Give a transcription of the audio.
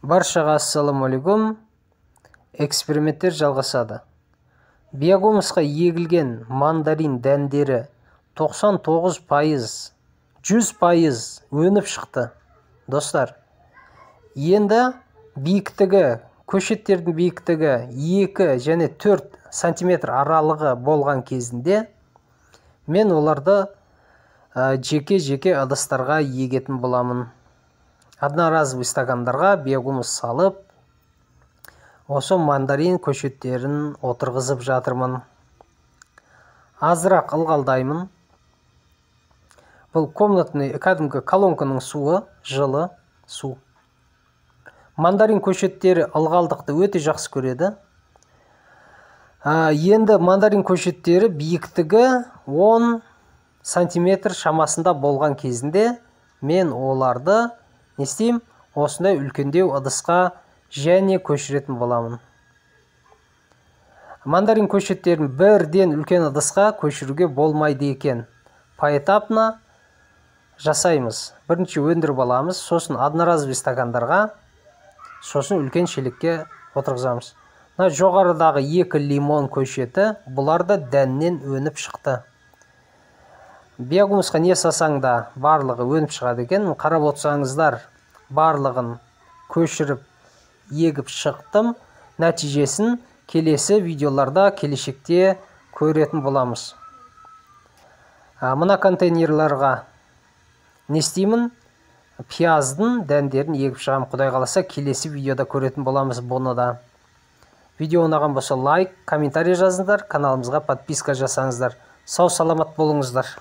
Баршаға ассалаумалейкум. Эксперименттер жалғасады. Биогумусқа егілген мандарин дәндері 99%, 100% өніп шықты. Достар, енді биіктігі, көшеттердің биіктігі 2 және 4 сантиметр аралығы болған кезінде мен оларды жеке-жеке ыдыстарға егетін боламын. Одноразовый стакандарға биогумус салып, осы мандарин көшеттерін отырғызып жатырмын. Азырақ ылғалдаймын. Бұл комнатный кәдімгі колонканың суы, жылы су. Мандарин көшеттері ылғалдықты өте жақсы көреді. Енді мандарин көшеттері биіктігі 10 сантиметр шамасында болған кезінде мен оларды не істеймін? Осындай үлкендеу ыдысқа және көшіретін боламын. Мандарин көшеттерін бірден үлкен ыдысқа көшіруге болмайды екен. Поэтапно жасаймыз. Бірінші өндіріп аламыз, сосын одноразовый стакандарға, сосын үлкен шелекке отырғызамыз. Жоғарыдағы 2 лимон көшеті, бұлар да дәннен өніп шықты. Биогумусқа не сасаң да барлығы өніп шығады екен. Қарап отырсаңыздар, барлығын көшіріп егіп шықтым. Нәтижесін келесі видеоларда келешекте көретін боламыз. Мына контейнерларға не істеймін? Пияздың дәндерін егіп шығам. Құдай қаласа келесі видеода көретін боламыз бұны да. Видео ұнаған болса лайк, комментарий жазыңыздар, каналымызға подписка жасаңыздар. Сау саламат болыңыздар.